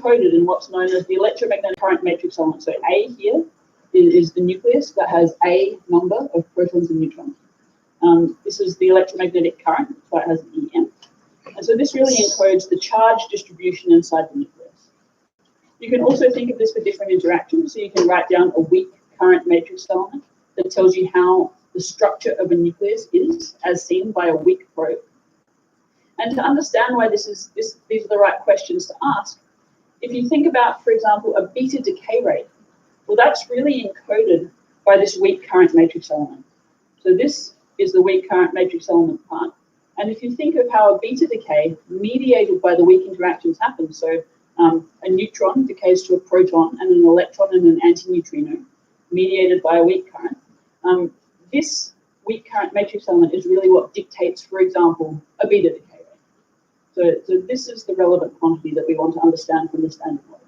encoded in what's known as the electromagnetic current matrix element. So A here is the nucleus that has A number of protons and neutrons. This is the electromagnetic current, so it has an EM. And so this really encodes the charge distribution inside the nucleus. You can also think of this for different interactions. So you can write down a weak current matrix element that tells you how the structure of a nucleus is as seen by a weak probe. And to understand why these are the right questions to ask, if you think about, for example, a beta decay rate, well, that's really encoded by this weak current matrix element. So this is the weak current matrix element part. And if you think of how a beta decay mediated by the weak interactions happens, so a neutron decays to a proton and an electron and an antineutrino mediated by a weak current, this weak current matrix element is really what dictates, for example, a beta decay rate. So this is the relevant quantity that we want to understand from the Standard Model.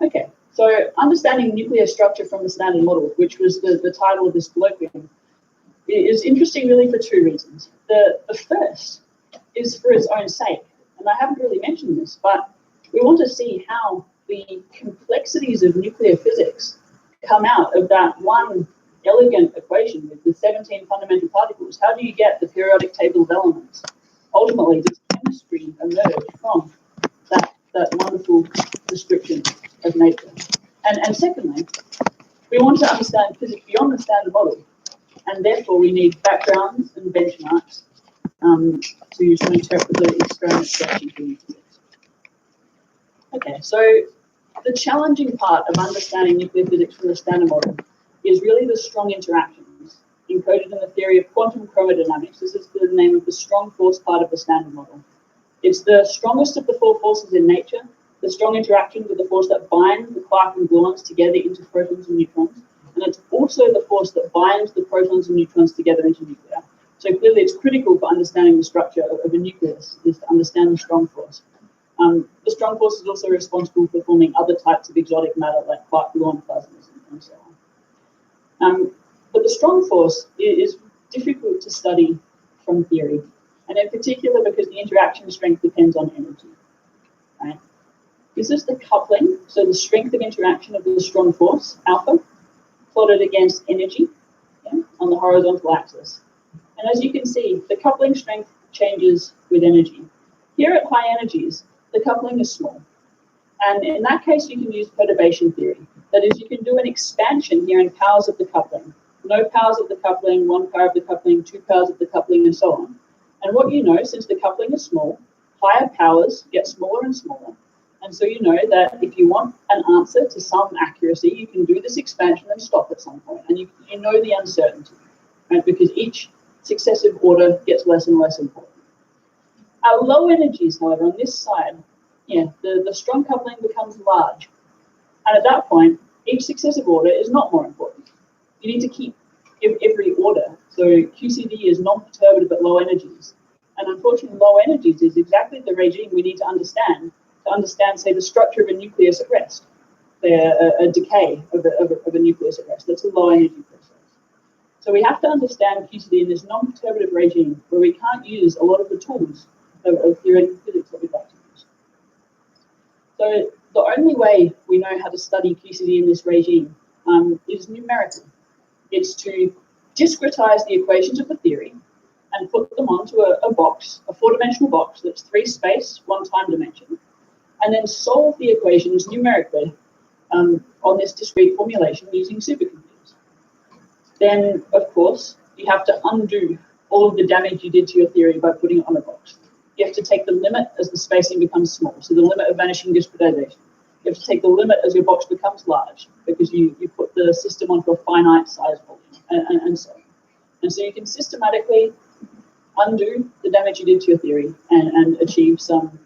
Okay, so understanding nuclear structure from the Standard Model, which was the title of this colloquium, is interesting really for two reasons. The first is for its own sake, and I haven't really mentioned this, but we want to see how the complexities of nuclear physics come out of that one elegant equation with the 17 fundamental particles. How do you get the periodic table of elements? Ultimately, does chemistry emerge from that wonderful description of nature? And secondly, we want to understand physics beyond the Standard Model, and therefore we need backgrounds and benchmarks to interpret the experiment questions we need to do. Okay, so the challenging part of understanding nuclear physics from the Standard Model is really the strong interactions encoded in the theory of quantum chromodynamics. This is the name of the strong force part of the Standard Model. It's the strongest of the four forces in nature. The strong interactions are the force that bind the quark and gluons together into protons and neutrons, and it's also the force that binds the protons and neutrons together into nuclei. So clearly it's critical for understanding the structure of a nucleus is to understand the strong force. The strong force is also responsible for forming other types of exotic matter like quark-gluon plasmas and so on. But the strong force is difficult to study from theory, and in particular because the interaction strength depends on energy. Right? This is the coupling, so the strength of interaction of the strong force, alpha, plotted against energy on the horizontal axis. And as you can see, the coupling strength changes with energy. Here at high energies, the coupling is small. And in that case, you can use perturbation theory. That is, you can do an expansion here in powers of the coupling. No powers of the coupling, 1 power of the coupling, 2 powers of the coupling, and so on. And what you know, since the coupling is small, higher powers get smaller and smaller. And so you know that if you want an answer to some accuracy, you can do this expansion and stop at some point. And you know the uncertainty, right? Because each successive order gets less and less important. At low energies, however, on this side, the strong coupling becomes large. And at that point, each successive order is not more important. You need to keep every order. So QCD is non-perturbative at low energies. And unfortunately, low energies is exactly the regime we need to understand, say, the structure of a nucleus at rest, a decay of a nucleus at rest. That's a low energy process. So we have to understand QCD in this non-perturbative regime where we can't use a lot of the tools of theoretical physics that we'd like to use. So the only way we know how to study QCD in this regime is numerical. It's to discretize the equations of the theory and put them onto a box, a 4-dimensional box that's 3 space, 1 time dimension, and then solve the equations numerically on this discrete formulation using supercomputers. Then, of course, you have to undo all of the damage you did to your theory by putting it on a box. You have to take the limit as the spacing becomes small, so the limit of vanishing discretization. You have to take the limit as your box becomes large, because you put the system onto a finite size volume, and so on. And so you can systematically undo the damage you did to your theory and achieve some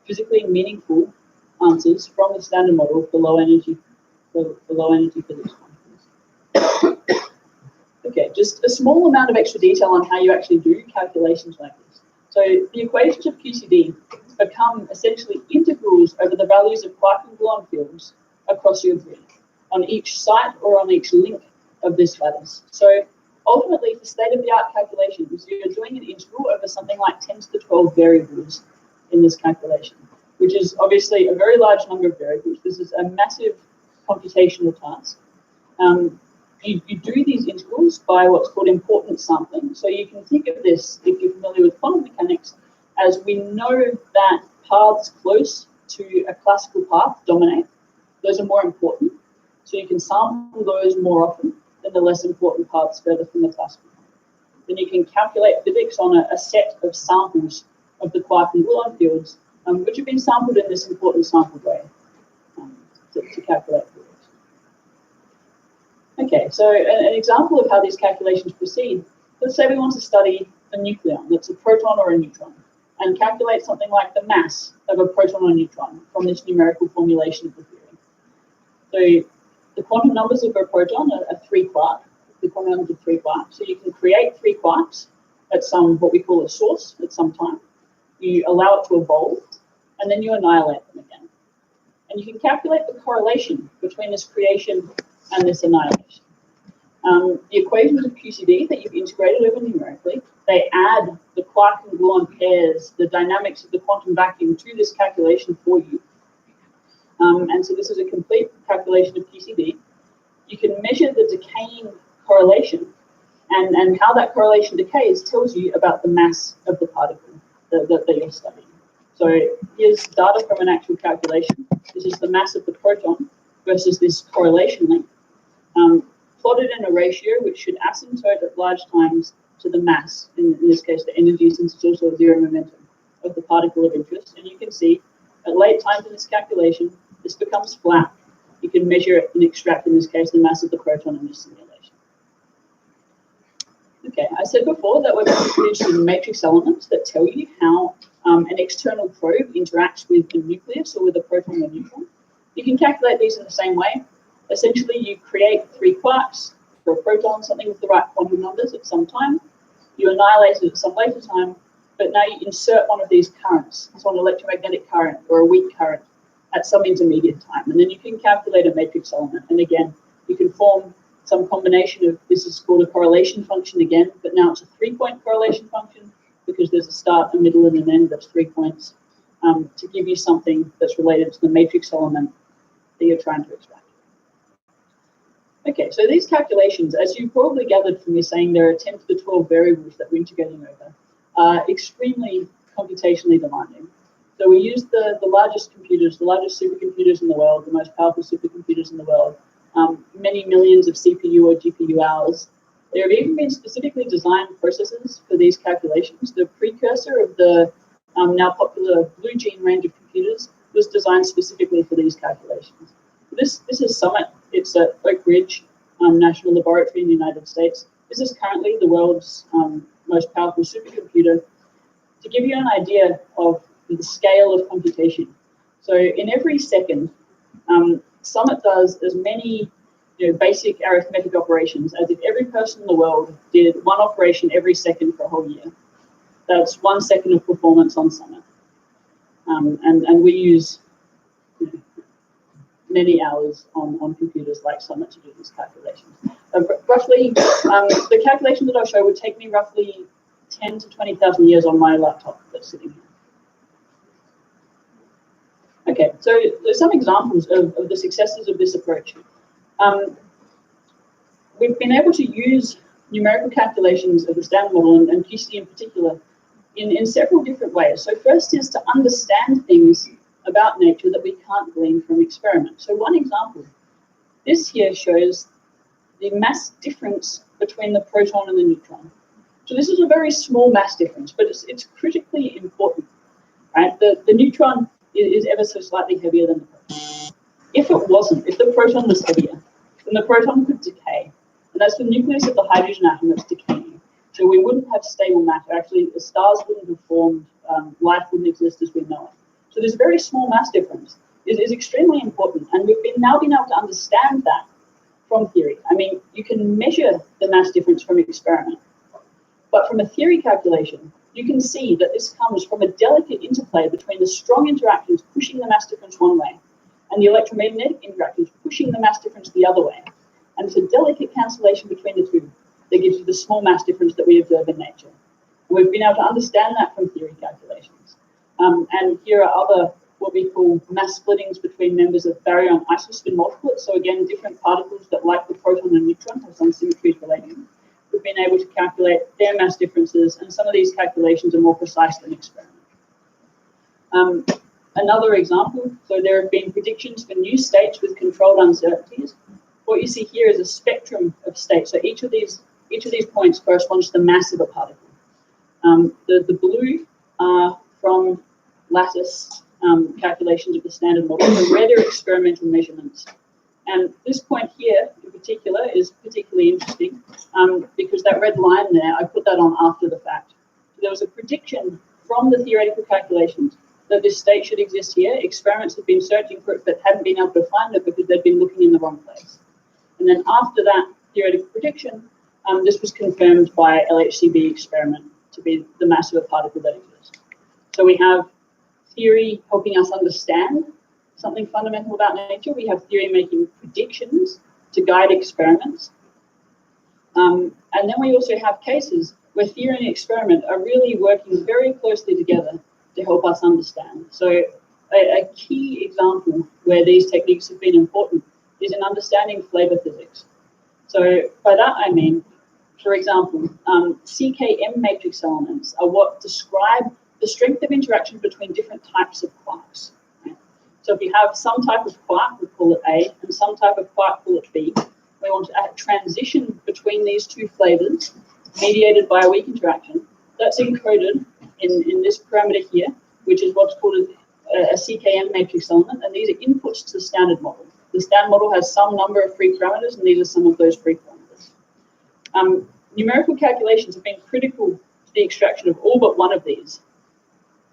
physically meaningful answers from the Standard Model for low energy physics quantities. Okay, just a small amount of extra detail on how you actually do calculations like this. So the equations of QCD become essentially integrals over the values of quark and gluon fields across your grid on each site or on each link of this lattice. So ultimately, for state-of-the-art calculations, you're doing an integral over something like 10 to the 12 variables in this calculation, which is obviously a very large number of variables. This is a massive computational task. You do these integrals by what's called importance sampling. So you can think of this, if you're familiar with quantum mechanics, as we know that paths close to a classical path dominate. Those are more important. So you can sample those more often than the less important paths further from the classical path. Then you can calculate physics on a set of samples of the quark and gluon fields, which have been sampled in this important sampled way to calculate physics. Okay, so an example of how these calculations proceed, let's say we want to study a nucleon, that's a proton or a neutron, and calculate something like the mass of a proton or neutron from this numerical formulation of the theory. So the quantum numbers of a proton are 3 quark, the quantum numbers of 3 quarks. So you can create 3 quarks at some, what we call a source, at some time. You allow it to evolve, and then you annihilate them again. And you can calculate the correlation between this creation and this annihilation. The equations of QCD that you've integrated over numerically, they add the quark and gluon pairs, the dynamics of the quantum vacuum to this calculation for you. And so this is a complete calculation of QCD. You can measure the decaying correlation, and how that correlation decays tells you about the mass of the particle that you're studying. So here's data from an actual calculation. This is the mass of the proton versus this correlation length, plotted in a ratio which should asymptote at large times to the mass, in this case the energy, since it's also a zero momentum, of the particle of interest. And you can see at late times in this calculation, this becomes flat. You can measure it and extract, in this case, the mass of the proton in this simulation. Okay, I said before that we're interested in matrix elements that tell you how an external probe interacts with the nucleus or with a proton or neutron. You can calculate these in the same way. Essentially, you create 3 quarks for a proton, something with the right quantum numbers at some time. You annihilate it at some later time, but now you insert one of these currents, so an electromagnetic current or a weak current at some intermediate time. And then you can calculate a matrix element. And again, you can form some combination of, this is called a correlation function again, but now it's a 3-point correlation function because there's a start, a middle, and an end that's 3 points to give you something that's related to the matrix element that you're trying to extract. Okay, so these calculations, as you probably gathered from me saying there are 10 to the 12 variables that we're integrating over, are extremely computationally demanding. So we use the largest computers, the largest supercomputers in the world, the most powerful supercomputers in the world, many millions of CPU or GPU hours. There have even been specifically designed processors for these calculations. The precursor of the now popular Blue Gene range of computers was designed specifically for these calculations. This is Summit. It's at Oak Ridge National Laboratory in the United States. This is currently the world's most powerful supercomputer. To give you an idea of the scale of computation, so in every second, Summit does as many basic arithmetic operations as if every person in the world did one operation every second for a whole year. That's 1 second of performance on Summit. And we use many hours on computers like Summit to do these calculations. Roughly, the calculation that I'll show would take me roughly 10 to 20,000 years on my laptop that's sitting here. Okay, so there's some examples of the successes of this approach. We've been able to use numerical calculations of the Standard Model and QCD in particular in several different ways. So first is to understand things about nature that we can't glean from experiments. So one example, this here shows the mass difference between the proton and the neutron. So this is a very small mass difference, but it's critically important, right? The neutron is ever so slightly heavier than the proton. If it wasn't, if the proton was heavier, then the proton could decay. And that's the nucleus of the hydrogen atom that's decaying. So we wouldn't have stable matter. Actually, the stars wouldn't have formed, life wouldn't exist as we know it. So this very small mass difference is extremely important. And we've now been able to understand that from theory. I mean, you can measure the mass difference from experiment. But from a theory calculation, you can see that this comes from a delicate interplay between the strong interactions pushing the mass difference one way and the electromagnetic interactions pushing the mass difference the other way. And it's a delicate cancellation between the two that gives you the small mass difference that we observe in nature. And we've been able to understand that from theory calculations. And here are other what we call mass splittings between members of baryon isospin multiplets. So again, different particles that, like the proton and neutron, have some symmetries relating them. We've been able to calculate their mass differences, and some of these calculations are more precise than experiment. Another example, so there have been predictions for new states with controlled uncertainties. What you see here is a spectrum of states. So each of these points corresponds to the mass of a particle. The blue are from lattice calculations of the standard model. The red are experimental measurements. And this point here in particular is particularly interesting because that red line there, I put that on after the fact. So there was a prediction from the theoretical calculations that this state should exist here. Experiments have been searching for it but hadn't been able to find it because they'd been looking in the wrong place. And then after that theoretical prediction, this was confirmed by LHCb experiment to be the mass of a particle that exists. So we have theory helping us understand something fundamental about nature. We have theory making predictions to guide experiments. And then we also have cases where theory and experiment are really working very closely together to help us understand. So a key example where these techniques have been important is in understanding flavor physics. So by that I mean, for example, CKM matrix elements are what describe the strength of interaction between different types of quarks. Right? So if you have some type of quark, we call it A, and some type of quark, call it B. We want to transition between these two flavors mediated by a weak interaction. That's encoded in this parameter here, which is what's called a CKM matrix element, and these are inputs to the standard model. The standard model has some number of free parameters, and these are some of those free parameters. Numerical calculations have been critical to the extraction of all but one of these.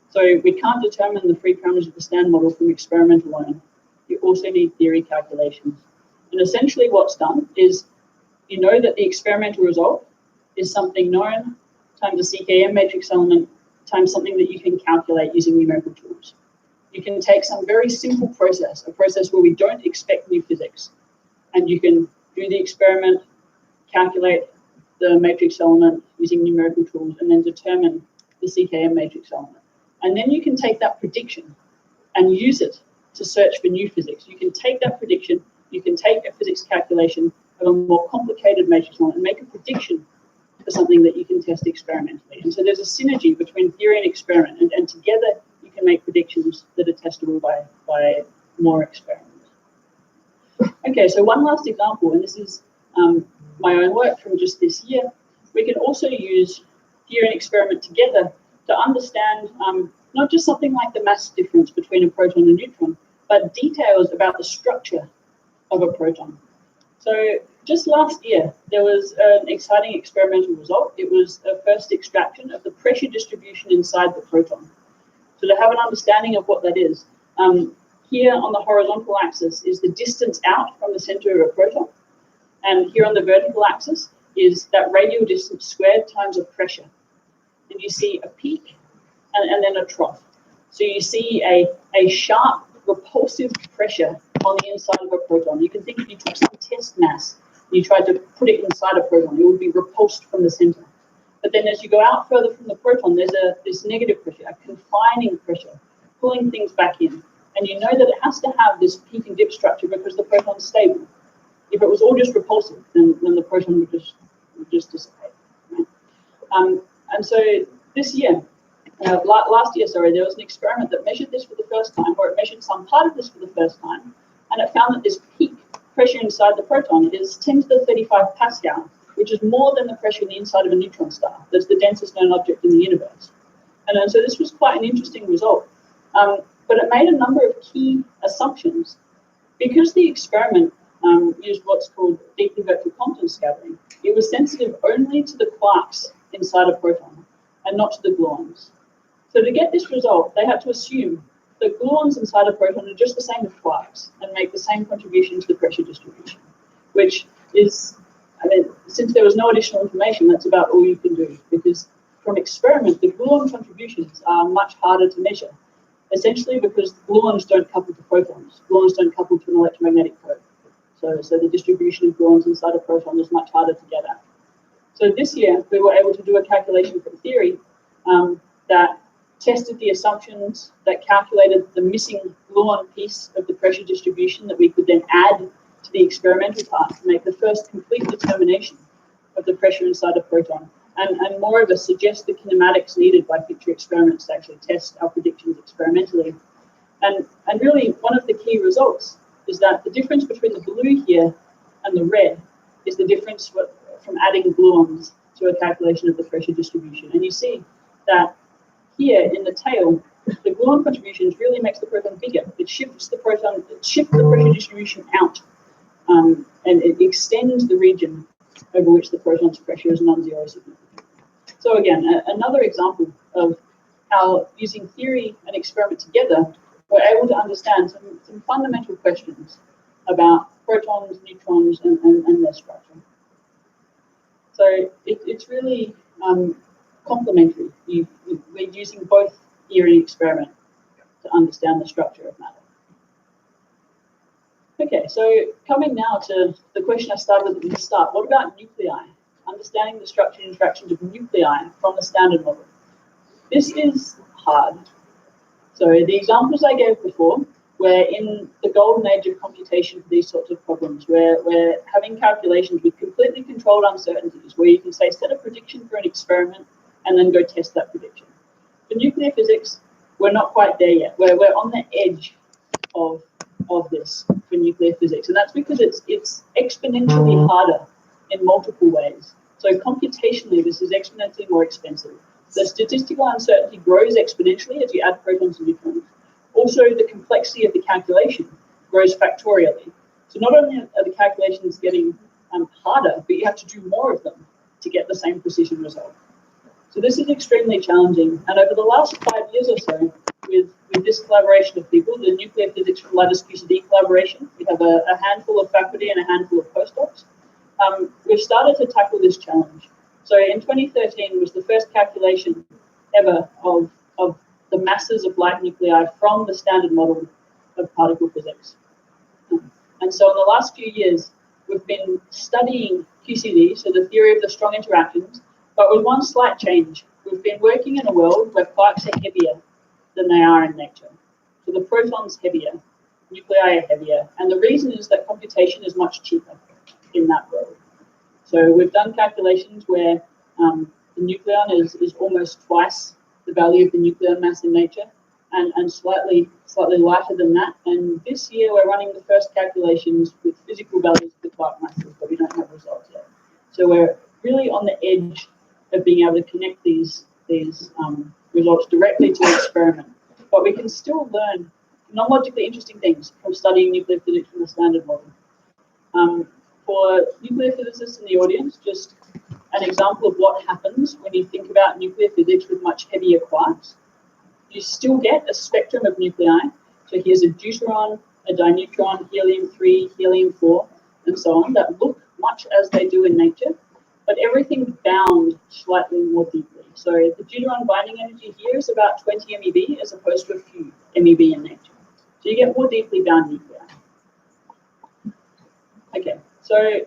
So we can't determine the free parameters of the standard model from experiment alone. You also need theory calculations. And essentially what's done is you know that the experimental result is something known times a CKM matrix element times something that you can calculate using numerical tools. You can take some very simple process, a process where we don't expect new physics, and you can do the experiment, calculate the matrix element using numerical tools, and then determine the CKM matrix element. And then you can take that prediction and use it to search for new physics. You can take that prediction, you can take a physics calculation of a more complicated matrix element and make a prediction for something that you can test experimentally. And so there's a synergy between theory and experiment, and together you can make predictions that are testable by more experiments. Okay, so one last example, and this is my own work from just this year. We can also use theory and experiment together to understand not just something like the mass difference between a proton and a neutron, but details about the structure of a proton. So just last year, there was an exciting experimental result. It was a first extraction of the pressure distribution inside the proton. So to have an understanding of what that is, here on the horizontal axis is the distance out from the center of a proton. And here on the vertical axis is that radial distance squared times a pressure. And you see a peak and then a trough. So you see a sharp repulsive pressure on the inside of a proton. You can think if you took some test mass and you tried to put it inside a proton, it would be repulsed from the center. But then as you go out further from the proton, there's this negative pressure, a confining pressure, pulling things back in. And you know that it has to have this peak and dip structure because the proton's stable. If it was all just repulsive, then the proton would just dissipate. Right? And so this year, last year, there was an experiment that measured this for the first time, or it measured some part of this for the first time, and it found that this peak pressure inside the proton is 10 to the 35 Pascal, which is more than the pressure in the inside of a neutron star. That's the densest known object in the universe. And so this was quite an interesting result. But it made a number of key assumptions. Because the experiment used what's called deeply vector Compton scattering, it was sensitive only to the quarks inside a proton and not to the gluons. So to get this result, they had to assume that gluons inside a proton are just the same as quarks and make the same contribution to the pressure distribution, which is, since there was no additional information, that's about all you can do, because from experiment, the gluon contributions are much harder to measure, essentially because gluons don't couple to protons. Gluons don't couple to an electromagnetic probe. So the distribution of gluons inside a proton is much harder to get at. So this year, we were able to do a calculation from theory that tested the assumptions that calculated the missing gluon piece of the pressure distribution that we could then add to the experimental part to make the first complete determination of the pressure inside a proton, and moreover suggest the kinematics needed by future experiments to actually test our predictions experimentally. And really, one of the key results is that the difference between the blue here and the red is the difference from adding gluons to a calculation of the pressure distribution. And you see that here in the tail, the gluon contributions really makes the proton bigger. It shifts the pressure distribution out, and it extends the region over which the proton's pressure is non-zero significant. So again, another example of how using theory and experiment together, we're able to understand some fundamental questions about protons, neutrons, and their structure. So it's really complementary. We're using both theory and experiment to understand the structure of matter. Okay, so coming now to the question I started with at the start, what about nuclei? Understanding the structure and interactions of nuclei from the Standard Model. This is hard. So the examples I gave before were in the golden age of computation for these sorts of problems, where we're having calculations with completely controlled uncertainties, where you can say set a prediction for an experiment and then go test that prediction. For nuclear physics, we're not quite there yet. We're on the edge of this for nuclear physics, and that's because it's exponentially harder in multiple ways. So computationally, this is exponentially more expensive. The statistical uncertainty grows exponentially as you add protons and neutrons. Also, the complexity of the calculation grows factorially. So not only are the calculations getting harder, but you have to do more of them to get the same precision result. So this is extremely challenging. And over the last 5 years or so, with this collaboration of people, the Nuclear Physics from Lattice QCD collaboration, we have a handful of faculty and a handful of postdocs. We've started to tackle this challenge. So in 2013 was the first calculation ever of the masses of light nuclei from the Standard Model of particle physics. And so in the last few years, we've been studying QCD, so the theory of the strong interactions, but with one slight change. We've been working in a world where quarks are heavier than they are in nature. So the proton's heavier, nuclei are heavier, and the reason is that computation is much cheaper in that world. So we've done calculations where the nucleon is almost twice the value of the nucleon mass in nature, and slightly lighter than that. And this year we're running the first calculations with physical values of the quark masses, but we don't have results yet. So we're really on the edge of being able to connect these results directly to an experiment. But we can still learn non-logically interesting things from studying nuclear physics from the Standard Model. For nuclear physicists in the audience, just an example of what happens when you think about nuclear physics with much heavier quarks. You still get a spectrum of nuclei. So here's a deuteron, a dineutron, helium-3, helium-4, and so on, that look much as they do in nature, but everything's bound slightly more deeply. So the deuteron binding energy here is about 20 MeV as opposed to a few MeV in nature. So you get more deeply bound nuclei. Okay, so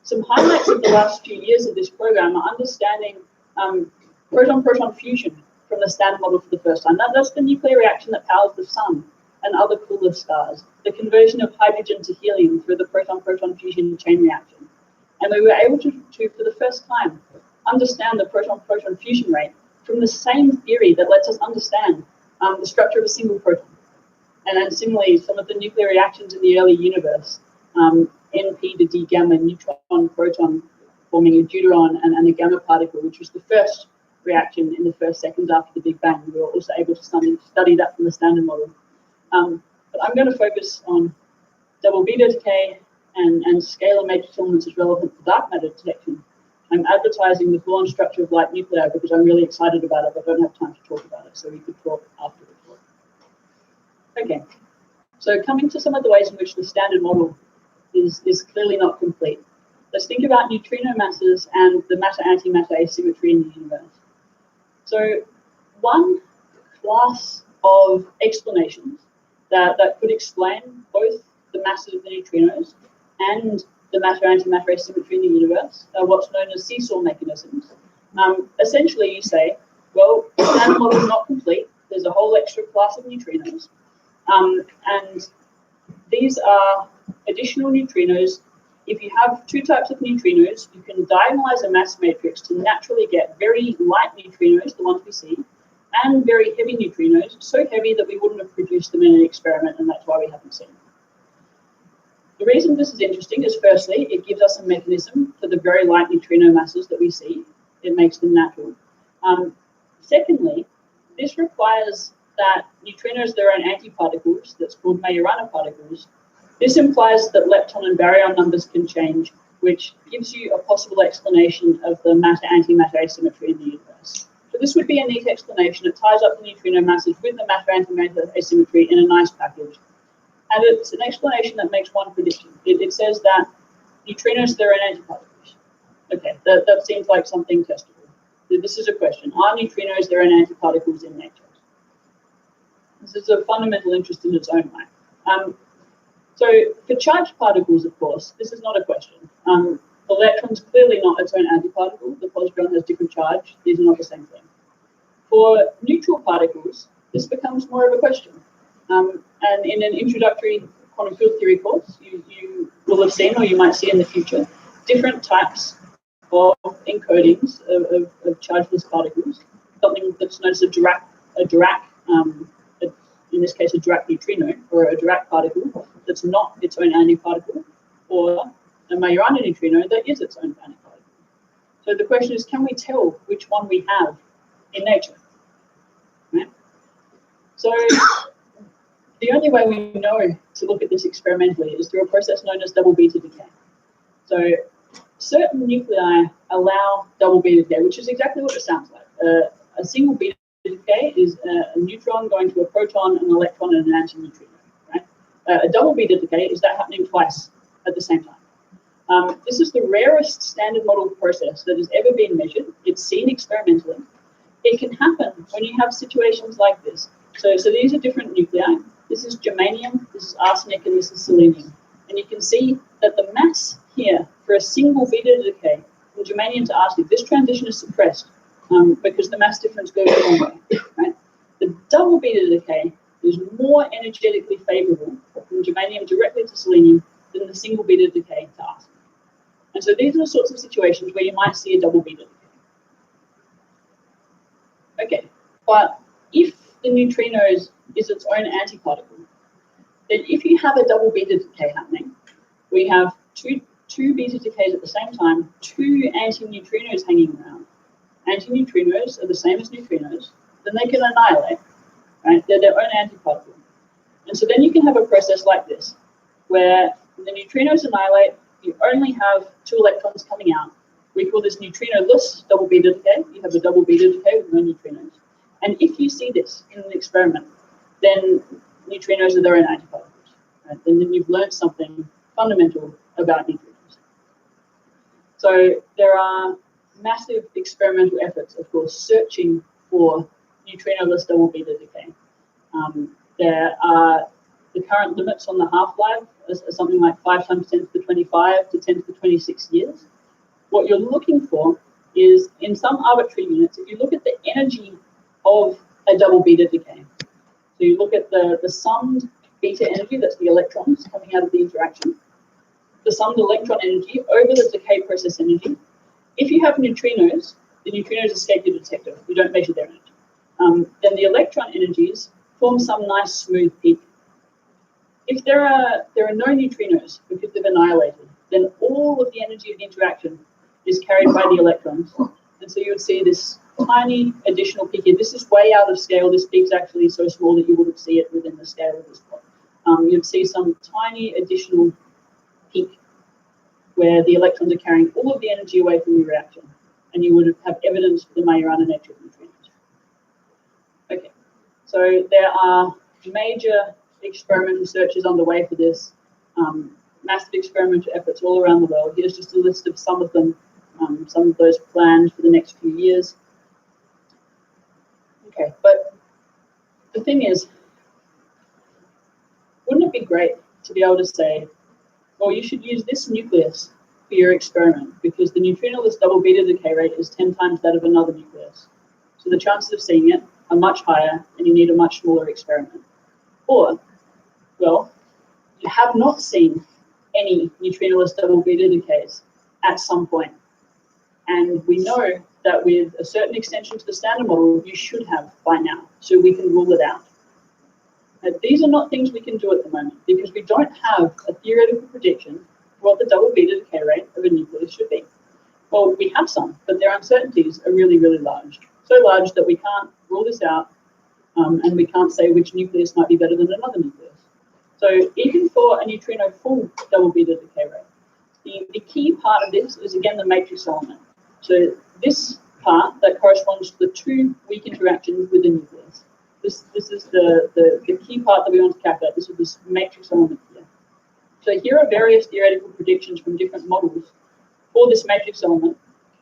some highlights of the last few years of this program are understanding proton-proton fusion from the Standard Model for the first time. That's the nuclear reaction that powers the sun and other cooler stars, the conversion of hydrogen to helium through the proton-proton fusion chain reaction. And we were able to, for the first time, understand the proton-proton fusion rate from the same theory that lets us understand the structure of a single proton. And then similarly, some of the nuclear reactions in the early universe, NP to D gamma, neutron, proton, forming a deuteron and a gamma particle, which was the first reaction in the first seconds after the Big Bang. We were also able to study that from the Standard Model. But I'm going to focus on double beta decay and scalar matrix elements as relevant for dark matter detection. I'm advertising the gluon structure of light nuclei because I'm really excited about it, but I don't have time to talk about it, so we could talk after the talk. Okay, so coming to some of the ways in which the Standard Model is clearly not complete. Let's think about neutrino masses and the matter-antimatter asymmetry in the universe. So one class of explanations that could explain both the masses of the neutrinos and the matter-antimatter asymmetry in the universe are what's known as seesaw mechanisms. Essentially, you say, Well, the standard model is not complete. There's a whole extra class of neutrinos. And these are additional neutrinos. If you have two types of neutrinos, you can diagonalize a mass matrix to naturally get very light neutrinos, the ones we see, and very heavy neutrinos, so heavy that we wouldn't have produced them in an experiment, and that's why we haven't seen them. The reason this is interesting is, firstly, it gives us a mechanism for the very light neutrino masses that we see. It makes them natural. Secondly, this requires that neutrinos, their own antiparticles, that's called Majorana particles. This implies that lepton and baryon numbers can change, which gives you a possible explanation of the matter-antimatter asymmetry in the universe. So this would be a neat explanation. It ties up the neutrino masses with the matter-antimatter asymmetry in a nice package. And it's an explanation that makes one prediction. It says that neutrinos, their own antiparticles. Okay, that seems like something testable. This is a question. Are neutrinos their own antiparticles in nature? This is a fundamental interest in its own right. So for charged particles, of course, this is not a question. The electron's clearly not its own antiparticle. The positron has different charge. These are not the same thing. For neutral particles, this becomes more of a question. And in an introductory quantum field theory course, you will have seen, or you might see in the future, different types of encodings of chargeless particles. Something that's known as a Dirac, in this case, a Dirac neutrino, or a Dirac particle that's not its own antiparticle, or a Majorana neutrino that is its own antiparticle. So the question is, can we tell which one we have in nature? Right? So the only way we know to look at this experimentally is through a process known as double beta decay. So certain nuclei allow double beta decay, which is exactly what it sounds like. A single beta decay is a neutron going to a proton, an electron, and an antineutrino. Right? A double beta decay is that happening twice at the same time. This is the rarest standard model process that has ever been measured. It's seen experimentally. It can happen when you have situations like this. So these are different nuclei. This is germanium, this is arsenic, and this is selenium. And you can see that the mass here for a single beta decay from germanium to arsenic, this transition is suppressed because the mass difference goes a long way. Right? The double beta decay is more energetically favorable from germanium directly to selenium than the single beta decay to arsenic. And so these are the sorts of situations where you might see a double beta decay. Okay, but if the neutrinos is its own antiparticle, then if you have a double beta decay happening, we have two beta decays at the same time, two antineutrinos hanging around. Antineutrinos are the same as neutrinos, then they can annihilate, right? They're their own antiparticle. And so then you can have a process like this, where the neutrinos annihilate, you only have two electrons coming out. We call this neutrino-less double beta decay. You have a double beta decay with no neutrinos. And if you see this in an experiment, then neutrinos are their own antiparticles. Right? Then you've learned something fundamental about neutrinos. So there are massive experimental efforts, of course, searching for neutrino-less double beta decay. There are the current limits on the half-life is something like 5 times 10 to the 25 to 10 to the 26 years. What you're looking for is, in some arbitrary units, if you look at the energy of a double beta decay, so you look at the summed beta energy, that's the electrons coming out of the interaction, the summed electron energy over the decay process energy. If you have neutrinos, the neutrinos escape your detector. You don't measure their energy. Then the electron energies form some nice smooth peak. If there are no neutrinos because they've annihilated, then all of the energy of the interaction is carried by the electrons. And so you would see this tiny additional peak here. This is way out of scale. This peak's actually so small that you wouldn't see it within the scale of this plot. You'd see some tiny additional peak where the electrons are carrying all of the energy away from the reaction. And you would have evidence for the Majorana nature of neutrinos. Okay, so there are major experimental searches underway for this. Massive experimental efforts all around the world. Here's just a list of some of them, some of those planned for the next few years. Okay, but the thing is, wouldn't it be great to be able to say, well, you should use this nucleus for your experiment because the neutrino-less double beta decay rate is 10 times that of another nucleus. So So the chances of seeing it are much higher, and you need a much smaller experiment. Or, well, you have not seen any neutrinoless double beta decays at some point. And we know that with a certain extension to the standard model, you should have by now, so we can rule it out. Now, these are not things we can do at the moment because we don't have a theoretical prediction for what the double beta decay rate of a nucleus should be. Well, we have some, but their uncertainties are really, really large. So large that we can't rule this out, and we can't say which nucleus might be better than another nucleus. So even for a neutrino full double beta decay rate, the key part of this is, again, the matrix element. So this part that corresponds to the two weak interactions with the nucleus. This is the key part that we want to calculate. This is this matrix element here. So here are various theoretical predictions from different models for this matrix element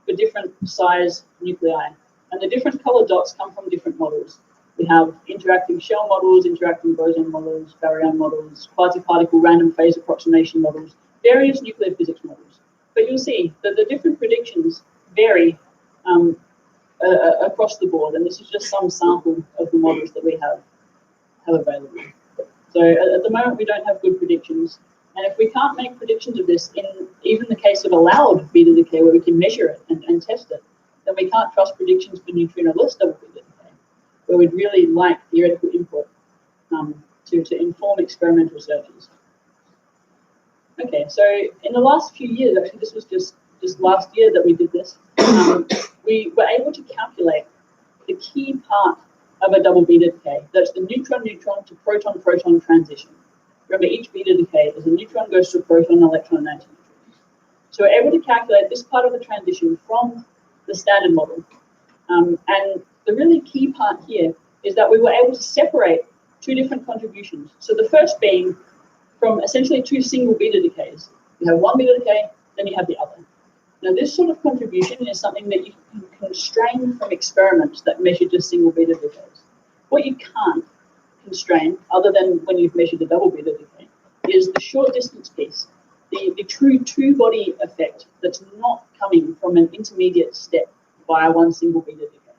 for different size nuclei. And the different color dots come from different models. We have interacting shell models, interacting boson models, baryon models, quasi-particle random phase approximation models, various nuclear physics models. But you'll see that the different predictions vary across the board, and this is just some sample of the models that we have available. So at the moment, we don't have good predictions, and if we can't make predictions of this in even the case of allowed beta decay, where we can measure it and test it, then we can't trust predictions for neutrino-less double beta decay, where we'd really like theoretical input to inform experimental searches. Okay, so in the last few years, actually this was just last year that we did this, we were able to calculate the key part of a double beta decay. That's the neutron-neutron to proton-proton transition. Remember, each beta decay is a neutron goes to a proton, electron, and antineutron. So we're able to calculate this part of the transition from the standard model. And the really key part here is that we were able to separate two different contributions. So the first being from essentially two single beta decays. You have one beta decay, then you have the other. Now, this sort of contribution is something that you can constrain from experiments that measure just single beta decays. What you can't constrain, other than when you've measured the double beta decay, is the short distance piece, the true two-body effect that's not coming from an intermediate step via one single beta decay.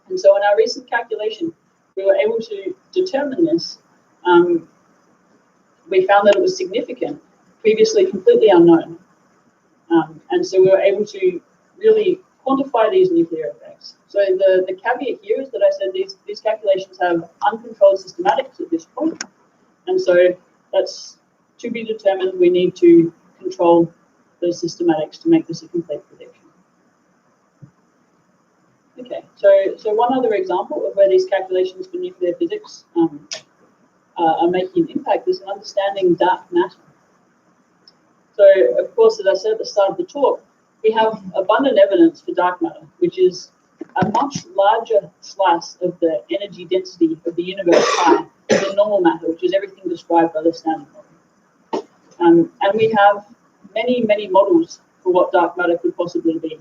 And so in our recent calculation, we were able to determine this. We found that it was significant, previously completely unknown. And so we were able to really quantify these nuclear effects. So the caveat here is that I said these calculations have uncontrolled systematics at this point. And so that's to be determined. We need to control those systematics to make this a complete prediction. Okay, so one other example of where these calculations for nuclear physics are making an impact is in understanding dark matter. So, of course, as I said at the start of the talk, we have abundant evidence for dark matter, which is a much larger slice of the energy density of the universe pie than normal matter, which is everything described by the standard model. And we have many, many models for what dark matter could possibly be.